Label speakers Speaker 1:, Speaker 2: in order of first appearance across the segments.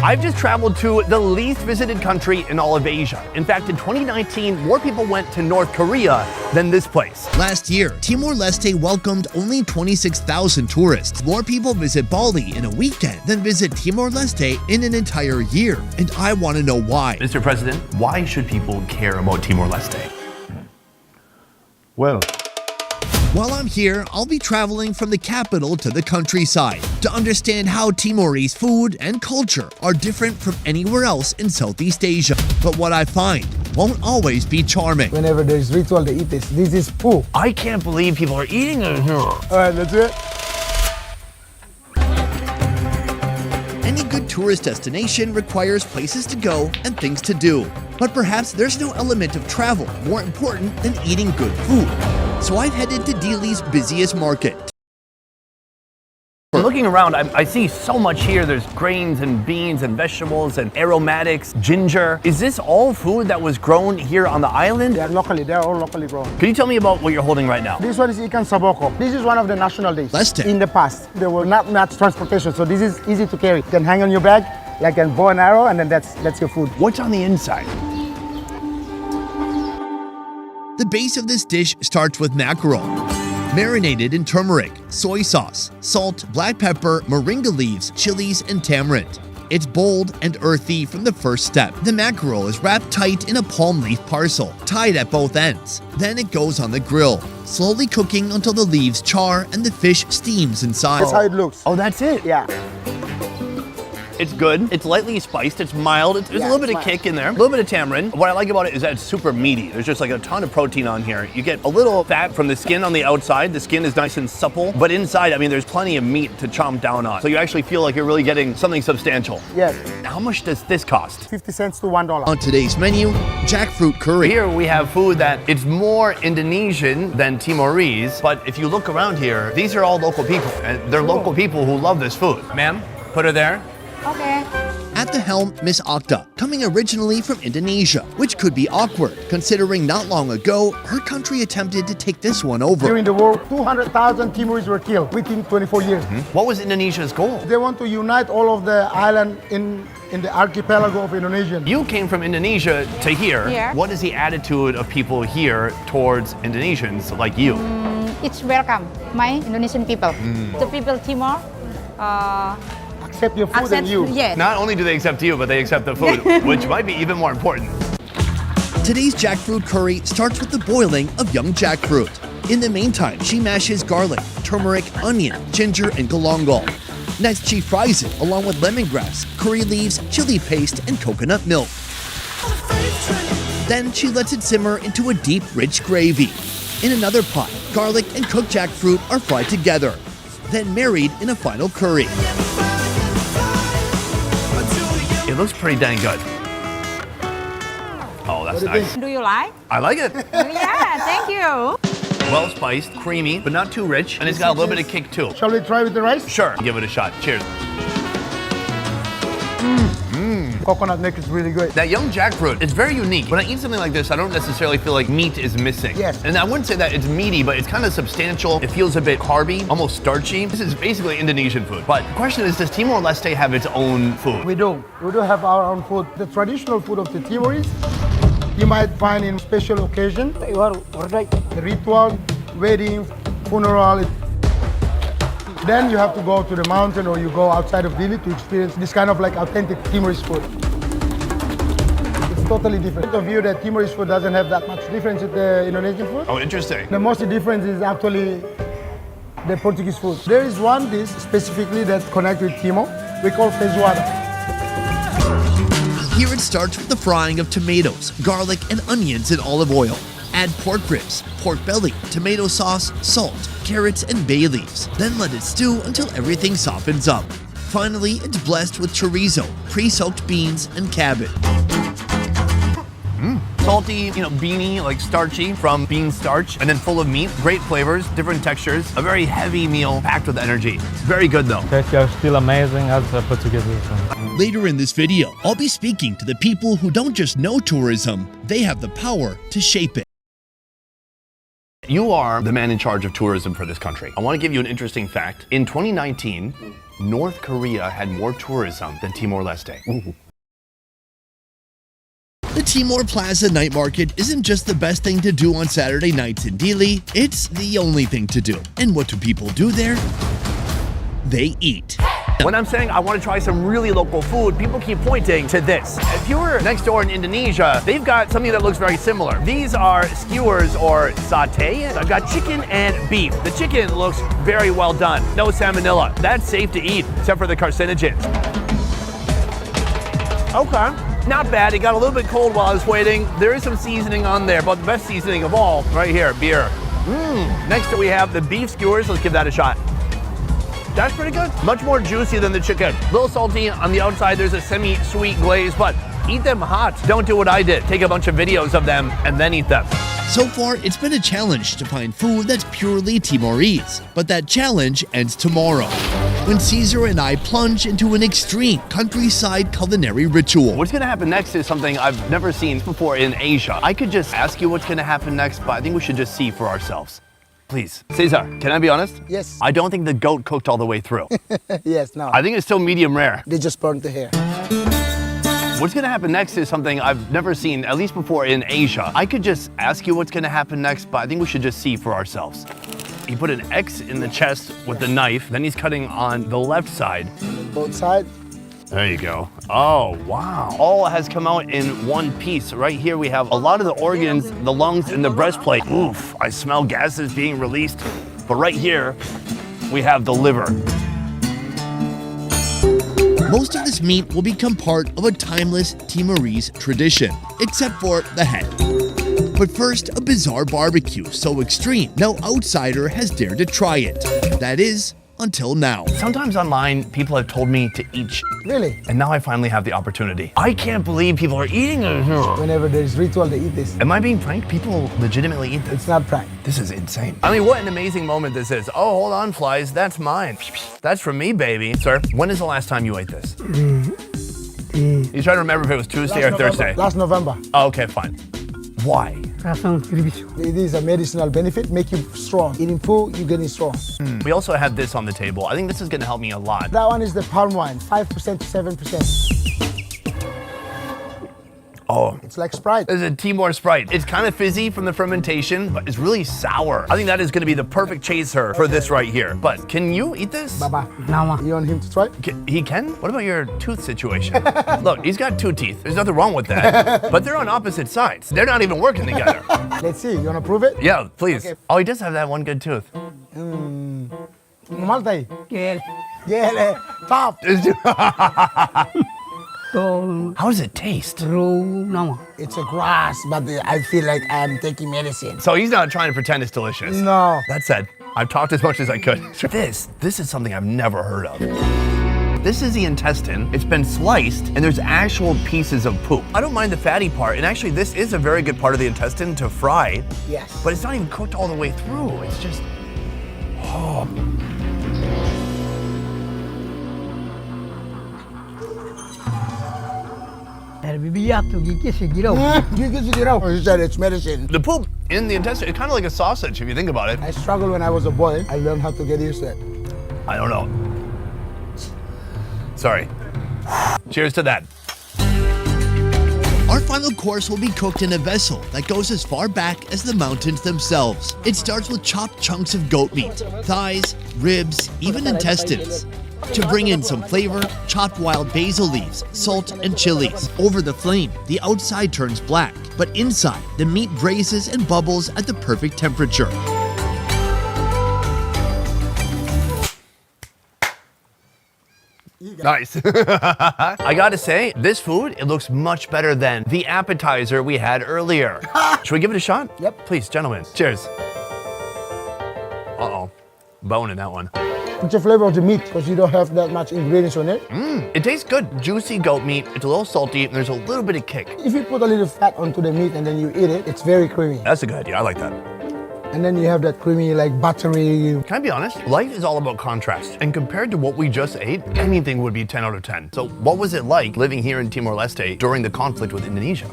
Speaker 1: I've just traveled to the least visited country in all of Asia. In fact, in 2019, more people went to North Korea than this place.
Speaker 2: Last year, Timor-Leste welcomed only 26,000 tourists. More people visit Bali in a weekend than visit Timor-Leste in an entire year. And I want to know why.
Speaker 1: Mr. President, why should people care about Timor-Leste?
Speaker 3: Well,
Speaker 2: While I'm here, I'll be traveling from the capital to the countryside to understand how Timorese food and culture are different from anywhere else in Southeast Asia. But what I find won't always be charming.
Speaker 3: whenever there's ritual, they eat this. This is poo.
Speaker 1: I can't believe people are eating it here.
Speaker 3: All right, that's it.
Speaker 2: Any good tourist destination requires places to go and things to do. But perhaps there's no element of travel more important than eating good food. So I've headed to Dili's busiest market.
Speaker 1: Looking around, I see so much here. There's grains and beans and vegetables and aromatics, ginger. Is this all food that was grown here on the island?
Speaker 3: They're all locally grown.
Speaker 1: Can you tell me about what you're holding right now?
Speaker 3: This one is ikan saboko. This is one of the national days.
Speaker 2: Leste.
Speaker 3: In the past, there were not much transportation, so this is easy to carry. You can hang on your bag like a bow and arrow, and then that's your food.
Speaker 1: What's on the inside?
Speaker 2: The base of this dish starts with mackerel, marinated in turmeric, soy sauce, salt, black pepper, moringa leaves, chilies, and tamarind. It's bold and earthy from the first step. The mackerel is wrapped tight in a palm leaf parcel, tied at both ends. Then it goes on the grill, slowly cooking until the leaves char and the fish steams inside.
Speaker 3: That's how it looks.
Speaker 1: Oh, that's it.
Speaker 3: Yeah.
Speaker 1: It's good. It's lightly spiced. It's mild. There's a
Speaker 3: Yeah,
Speaker 1: little bit of
Speaker 3: it's
Speaker 1: kick in there. A little bit of tamarind. What I like about it is that it's super meaty. There's just like a ton of protein on here. You get a little fat from the skin on the outside. The skin is nice and supple. But inside, I mean, there's plenty of meat to chomp down on. So you actually feel like you're really getting something substantial.
Speaker 3: Yes.
Speaker 1: How much does this cost?
Speaker 3: 50 cents to $1.
Speaker 2: On today's menu, jackfruit curry.
Speaker 1: Here we have food that it's more Indonesian than Timorese. But if you look around here, these are all local people. And they're local people who love this food. Ma'am, put her there.
Speaker 4: Okay.
Speaker 2: At the helm, Miss Okta, coming originally from Indonesia, which could be awkward, considering not long ago, her country attempted to take this one over.
Speaker 3: During the war, 200,000 Timorese were killed within 24 years.
Speaker 1: What was Indonesia's goal?
Speaker 3: They want to unite all of the island in the archipelago of Indonesia.
Speaker 1: You came from Indonesia to here.
Speaker 4: Here.
Speaker 1: What is the attitude of people here towards Indonesians like you?
Speaker 4: It's welcome, my Indonesian people. The people Timor
Speaker 3: Accept your food and you.
Speaker 4: Yes.
Speaker 1: Not only do they accept you, but they accept the food, which might be even more important.
Speaker 2: Today's jackfruit curry starts with the boiling of young jackfruit. In the meantime, she mashes garlic, turmeric, onion, ginger, and galangal. Next, she fries it along with lemongrass, curry leaves, chili paste, and coconut milk. Then she lets it simmer into a deep, rich gravy. In another pot, garlic and cooked jackfruit are fried together, then married in a final curry.
Speaker 1: It looks pretty dang good. Oh, that's nice.
Speaker 4: Do you like?
Speaker 1: I like it.
Speaker 4: Yeah, thank you.
Speaker 1: Well spiced, creamy, but not too rich. And it's got a little bit of kick too.
Speaker 3: Shall we try with the rice?
Speaker 1: Sure, give it a shot. Cheers.
Speaker 3: Coconut milk is really good.
Speaker 1: That young jackfruit, it's very unique. When I eat something like this, I don't necessarily feel like meat is missing.
Speaker 3: Yes.
Speaker 1: And I wouldn't say that it's meaty, but it's kind of substantial. It feels a bit carby, almost starchy. This is basically Indonesian food. But the question is, does Timor-Leste have its own food?
Speaker 3: We do have our own food. The traditional food of the Timorese, you might find in special occasion, the ritual, wedding, funeral. Then you have to go to the mountain or you go outside of Dili to experience this kind of like authentic Timorese food. It's totally different. The view that Timorese food doesn't have that much difference with the Indonesian food.
Speaker 1: Oh, interesting.
Speaker 3: The most difference is actually the Portuguese food. There is one dish specifically that connects with Timor. We call feijoada.
Speaker 2: Here it starts with the frying of tomatoes, garlic, and onions in olive oil. Add pork ribs, pork belly, tomato sauce, salt, carrots, and bay leaves. Then let it stew until everything softens up. Finally, it's blessed with chorizo, pre-soaked beans, and cabbage.
Speaker 1: Salty, beany, like starchy from bean starch, and then full of meat. Great flavors, different textures. A very heavy meal packed with energy. Very good though.
Speaker 5: Tastes are still amazing as a Portuguese restaurant.
Speaker 2: Later in this video, I'll be speaking to the people who don't just know tourism, they have the power to shape it.
Speaker 1: You are the man in charge of tourism for this country. I want to give you an interesting fact. In 2019, North Korea had more tourism than Timor-Leste.
Speaker 2: The Timor Plaza night market isn't just the best thing to do on Saturday nights in Dili, it's the only thing to do. And what do people do there? They eat.
Speaker 1: When I'm saying I want to try some really local food, people keep pointing to this. If you were next door in Indonesia, they've got something that looks very similar. These are skewers or sauté. I've got chicken and beef. The chicken looks very well done. No salmonella. That's safe to eat, except for the carcinogens. Okay, not bad. It got a little bit cold while I was waiting. There is some seasoning on there, but the best seasoning of all, right here, beer. Next we have the beef skewers. Let's give that a shot. That's pretty good. Much more juicy than the chicken. A little salty on the outside. There's a semi-sweet glaze, but eat them hot. Don't do what I did. Take a bunch of videos of them and then eat them.
Speaker 2: So far, it's been a challenge to find food that's purely Timorese. But that challenge ends tomorrow, when Caesar and I plunge into an extreme countryside culinary ritual.
Speaker 1: What's gonna happen next is something I've never seen before in Asia. I could just ask you what's gonna happen next, but I think we should just see for ourselves. Please. Cesar, can I be honest?
Speaker 6: Yes.
Speaker 1: I don't think the goat cooked all the way through.
Speaker 6: Yes, no.
Speaker 1: I think it's still medium rare.
Speaker 6: They just burned the hair.
Speaker 1: What's gonna happen next is something I've never seen, at least before in Asia. I could just ask you what's gonna happen next, but I think we should just see for ourselves. He put an X in the chest with the knife, then he's cutting on the left side.
Speaker 6: Both sides.
Speaker 1: There you go. Oh, wow. All has come out in one piece. Right here we have a lot of the organs, the lungs, and the breastplate. Oof, I smell gases being released. But right here, we have the liver.
Speaker 2: Most of this meat will become part of a timeless Timorese tradition, except for the head. But first, a bizarre barbecue so extreme, no outsider has dared to try it. That is, until now.
Speaker 1: Sometimes online, people have told me to eat
Speaker 6: Really?
Speaker 1: and now I finally have the opportunity. I can't believe people are eating it.
Speaker 6: Whenever there's ritual, they eat this.
Speaker 1: Am I being pranked? People legitimately eat this.
Speaker 6: It's not prank.
Speaker 1: This is insane. I mean, what an amazing moment this is. Oh, hold on, flies. That's mine. That's from me, baby. Sir, when is the last time you ate this? You try to remember if it was Tuesday or Thursday.
Speaker 6: Last November.
Speaker 1: Oh, okay, fine. Why?
Speaker 6: It is a medicinal benefit, make you strong. Eating food, you're getting strong.
Speaker 1: We also have this on the table. I think this is gonna help me a lot.
Speaker 6: That one is the palm wine, 5% to 7%.
Speaker 1: Oh,
Speaker 6: It's like Sprite.
Speaker 1: this is a Timor Sprite. It's kind of fizzy from the fermentation, but it's really sour. I think that is gonna be the perfect chaser for this right here. But can you eat this?
Speaker 6: Baba. You want him to try?
Speaker 1: He can? What about your tooth situation? Look, he's got two teeth. There's nothing wrong with that. But they're on opposite sides. They're not even working together.
Speaker 6: Let's see, you wanna prove it?
Speaker 1: Yeah, please.
Speaker 6: Okay.
Speaker 1: Oh, he does have that one good tooth.
Speaker 6: Maltai. Yeah, top.
Speaker 1: How does it taste?
Speaker 6: It's a grass, but I feel like I'm taking medicine.
Speaker 1: So he's not trying to pretend it's delicious.
Speaker 6: No.
Speaker 1: That said, I've talked as much as I could. This is something I've never heard of. This is the intestine. It's been sliced, and there's actual pieces of poop. I don't mind the fatty part, and actually this is a very good part of the intestine to fry,
Speaker 6: Yes.
Speaker 1: but it's not even cooked all the way through. It's just, oh.
Speaker 6: You said it's medicine.
Speaker 1: The poop in the intestine, it's kind of like a sausage if you think about it.
Speaker 6: I struggled when I was a boy. I learned how to get used to it.
Speaker 1: I don't know. Sorry. Cheers to that.
Speaker 2: Our final course will be cooked in a vessel that goes as far back as the mountains themselves. It starts with chopped chunks of goat meat, thighs, ribs, even intestines. To bring in some flavor, chopped wild basil leaves, salt, and chilies. Over the flame, the outside turns black, but inside, the meat braises and bubbles at the perfect temperature.
Speaker 1: Nice. I gotta say, this food, it looks much better than the appetizer we had earlier. Should we give it a shot?
Speaker 6: Yep.
Speaker 1: Please, gentlemen. Cheers. Uh-oh. Bone in that one.
Speaker 6: It's the flavor of the meat because you don't have that much ingredients on it.
Speaker 1: It tastes good. Juicy goat meat. It's a little salty, and there's a little bit of kick.
Speaker 6: If you put a little fat onto the meat and then you eat it, it's very creamy.
Speaker 1: That's a good idea. I like that.
Speaker 6: And then you have that creamy, like buttery.
Speaker 1: Can I be honest? Life is all about contrast. And compared to what we just ate, anything would be 10 out of 10. So what was it like living here in Timor-Leste during the conflict with Indonesia?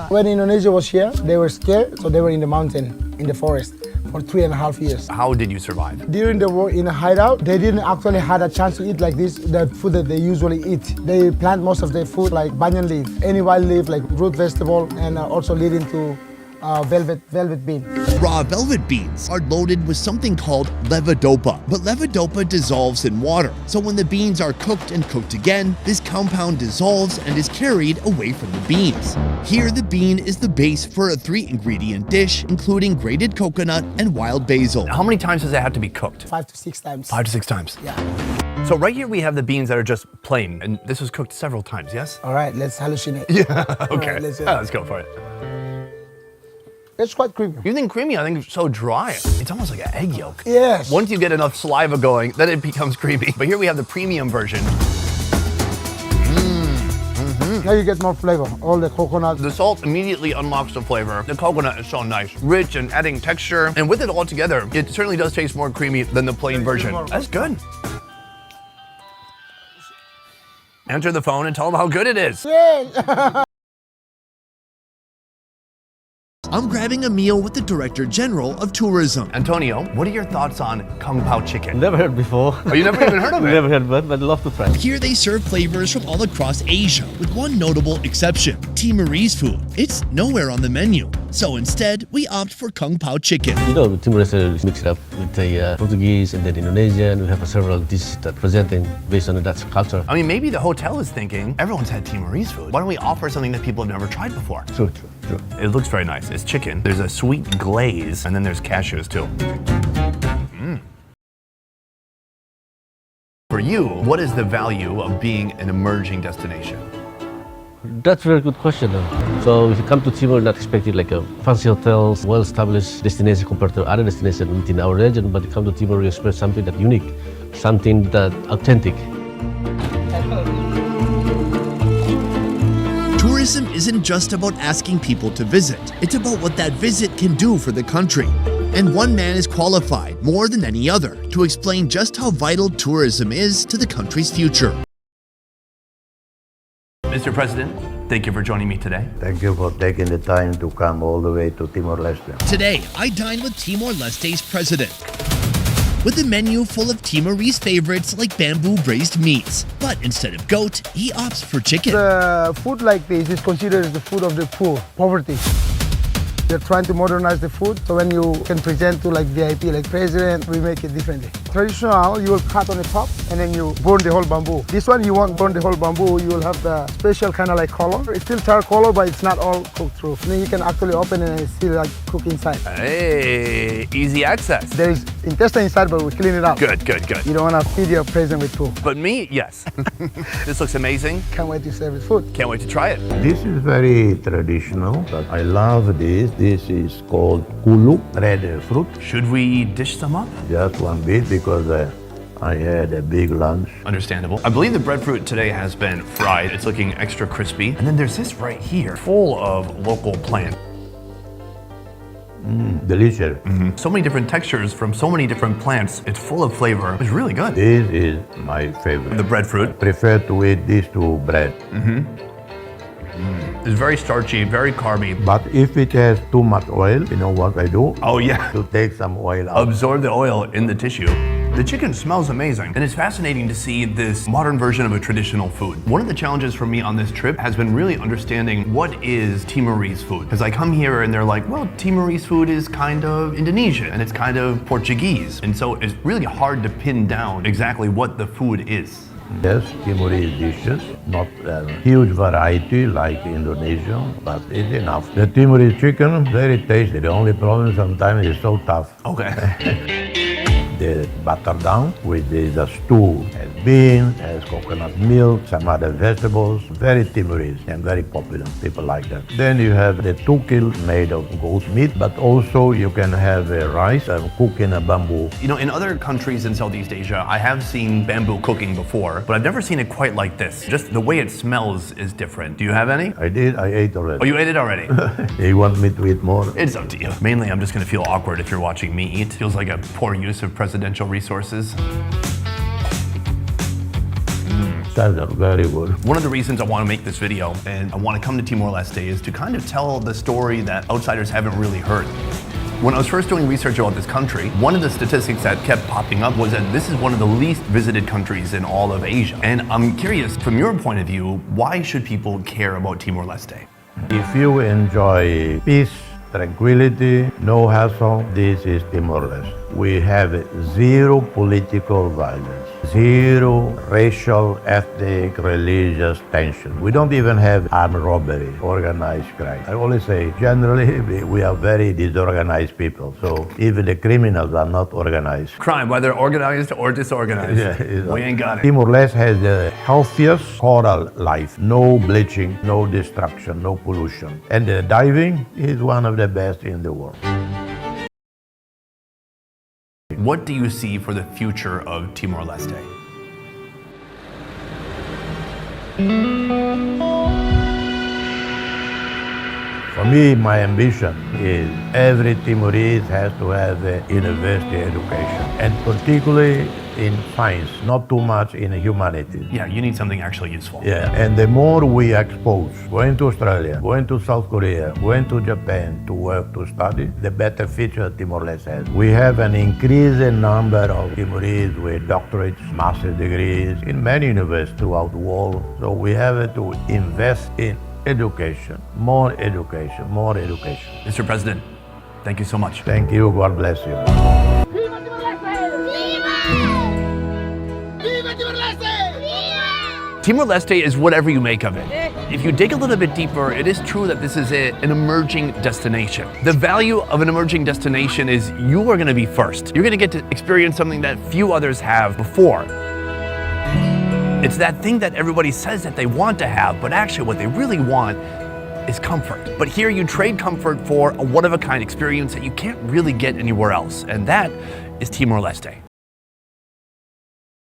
Speaker 6: When Indonesia was here, they were scared, so they were in the mountain, in the forest, for 3.5 years.
Speaker 1: How did you survive?
Speaker 6: During the war in a hideout, they didn't actually had a chance to eat like this, the food that they usually eat. They plant most of their food like banyan leaf, any wild leaf like root vegetable, and also leading to velvet bean.
Speaker 2: Raw velvet beans are loaded with something called levodopa, but levodopa dissolves in water. So when the beans are cooked and cooked again, this compound dissolves and is carried away from the beans. Here, the bean is the base for a 3-ingredient dish, including grated coconut and wild basil.
Speaker 1: How many times does it have to be cooked?
Speaker 6: 5 to 6 times.
Speaker 1: 5 to 6 times.
Speaker 6: Yeah.
Speaker 1: So right here we have the beans that are just plain, and this was cooked several times, yes?
Speaker 6: All right, let's hallucinate.
Speaker 1: Yeah, okay.
Speaker 6: Right,
Speaker 1: Let's go for it.
Speaker 6: It's quite creamy.
Speaker 1: You think creamy? I think it's so dry. It's almost like an egg yolk.
Speaker 6: Yes.
Speaker 1: Once you get enough saliva going, then it becomes creamy. But here we have the premium version.
Speaker 6: Now you get more flavor, all the coconut.
Speaker 1: The salt immediately unlocks the flavor. The coconut is so nice, rich and adding texture. And with it all together, it certainly does taste more creamy than the plain version. That's good. Answer the phone and tell them how good it is.
Speaker 6: Yes.
Speaker 2: I'm grabbing a meal with the Director General of Tourism.
Speaker 1: Antonio, what are your thoughts on Kung Pao chicken?
Speaker 5: Never heard before.
Speaker 1: Oh, you never even heard of it?
Speaker 5: Never heard, but love to try.
Speaker 2: Here they serve flavors from all across Asia, with one notable exception, Timorese food. It's nowhere on the menu. So instead, we opt for Kung Pao chicken.
Speaker 7: You know, Timorese is mixed up with the Portuguese and then Indonesian. We have several dishes that presenting based on that culture.
Speaker 1: I mean, maybe the hotel is thinking, everyone's had Timorese food. Why don't we offer something that people have never tried before?
Speaker 7: True.
Speaker 1: It looks very nice. It's chicken. There's a sweet glaze, and then there's cashews too. For you, what is the value of being an emerging destination?
Speaker 7: That's a very good question. So if you come to Timor, not expecting like a fancy hotels, well-established destination compared to other destinations within our region, but you come to Timor, you expect something that unique, something that authentic.
Speaker 2: Tourism isn't just about asking people to visit. It's about what that visit can do for the country. And one man is qualified more than any other to explain just how vital tourism is to the country's future.
Speaker 1: Mr. President, thank you for joining me today.
Speaker 8: Thank you for taking the time to come all the way to Timor-Leste.
Speaker 2: Today, I dine with Timor-Leste's president, with a menu full of Timorese favorites like bamboo braised meats. But instead of goat, he opts for chicken.
Speaker 6: The food like this is considered the food of the poor, poverty. They're trying to modernize the food, so when you can present to like VIP, like president, we make it differently. Traditional, you will cut on the top and then you burn the whole bamboo. This one, you won't burn the whole bamboo, you will have the special kind of like color. It's still charcoal, but it's not all cooked through. And then you can actually open it and it's still like cook inside.
Speaker 1: Hey, easy access.
Speaker 6: There is intestine inside, but we clean it out.
Speaker 1: Good.
Speaker 6: You don't want to feed your president with poo.
Speaker 1: But me, yes. This looks amazing.
Speaker 6: Can't wait to serve it food.
Speaker 1: Can't wait to try it.
Speaker 8: This is very traditional, but I love this. This is called kulu, red fruit.
Speaker 1: Should we dish some up?
Speaker 8: Just one bit because I had a big lunch.
Speaker 1: Understandable. I believe the breadfruit today has been fried. It's looking extra crispy. And then there's this right here, full of local plant.
Speaker 8: Delicious.
Speaker 1: So many different textures from so many different plants. It's full of flavor. It's really good.
Speaker 8: This is my favorite.
Speaker 1: The breadfruit.
Speaker 8: I prefer to eat this to bread.
Speaker 1: It's very starchy, very carby.
Speaker 8: But if it has too much oil, you know what I do?
Speaker 1: Oh yeah.
Speaker 8: To take some oil out.
Speaker 1: Absorb the oil in the tissue. The chicken smells amazing, and it's fascinating to see this modern version of a traditional food. One of the challenges for me on this trip has been really understanding what is Timorese food. Because I come here and they're like, well, Timorese food is kind of Indonesian, and it's kind of Portuguese. And so it's really hard to pin down exactly what the food is.
Speaker 8: Yes, Timorese dishes, not a huge variety like Indonesia, but it's enough. The Timorese chicken, very tasty. The only problem sometimes is so tough.
Speaker 1: Okay.
Speaker 8: The butter down with the stew, has beans, has coconut milk, some other vegetables, very Timorese and very popular. People like that. Then you have the tukil made of goat meat, but also you can have rice cooked in a bamboo.
Speaker 1: You know, in other countries in Southeast Asia, I have seen bamboo cooking before, but I've never seen it quite like this. Just the way it smells is different. Do you have any?
Speaker 8: I did, I ate already.
Speaker 1: Oh, you ate it already?
Speaker 8: You want me to eat more?
Speaker 1: It's up to you. Mainly, I'm just gonna feel awkward if you're watching me eat. Feels like a poor use of presidential resources.
Speaker 8: That's very good.
Speaker 1: One of the reasons I want to make this video and I want to come to Timor-Leste is to kind of tell the story that outsiders haven't really heard. When I was first doing research about this country, one of the statistics that kept popping up was that this is one of the least visited countries in all of Asia. And I'm curious, from your point of view, why should people care about Timor-Leste?
Speaker 8: If you enjoy peace, tranquility, no hassle, this is Timor-Leste. We have zero political violence, zero racial, ethnic, religious tension. We don't even have armed robbery, organized crime. I always say, generally, we are very disorganized people. So even the criminals are not organized.
Speaker 1: Crime, whether organized or disorganized,
Speaker 8: Yeah,
Speaker 1: we ain't got it.
Speaker 8: Timor-Leste has the healthiest coral life. No bleaching, no destruction, no pollution. And the diving is one of the best in the world.
Speaker 1: What do you see for the future of Timor-Leste?
Speaker 8: For me, my ambition is every Timorese has to have a university education, and particularly in science, not too much in humanities.
Speaker 1: Yeah, you need something actually useful.
Speaker 8: Yeah, and the more we expose, going to Australia, going to South Korea, going to Japan to work, to study, the better future Timor-Leste has. We have an increasing number of Timorese with doctorates, master's degrees in many universities throughout the world. So we have to invest in education, more education, more education.
Speaker 1: Mr. President, thank you so much.
Speaker 8: Thank you, God bless you.
Speaker 1: Timor-Leste is whatever you make of it. If you dig a little bit deeper, it is true that this is an emerging destination. The value of an emerging destination is you are going to be first. You're going to get to experience something that few others have before. It's that thing that everybody says that they want to have, but actually what they really want is comfort. But here you trade comfort for a one-of-a-kind experience that you can't really get anywhere else, and that is Timor-Leste.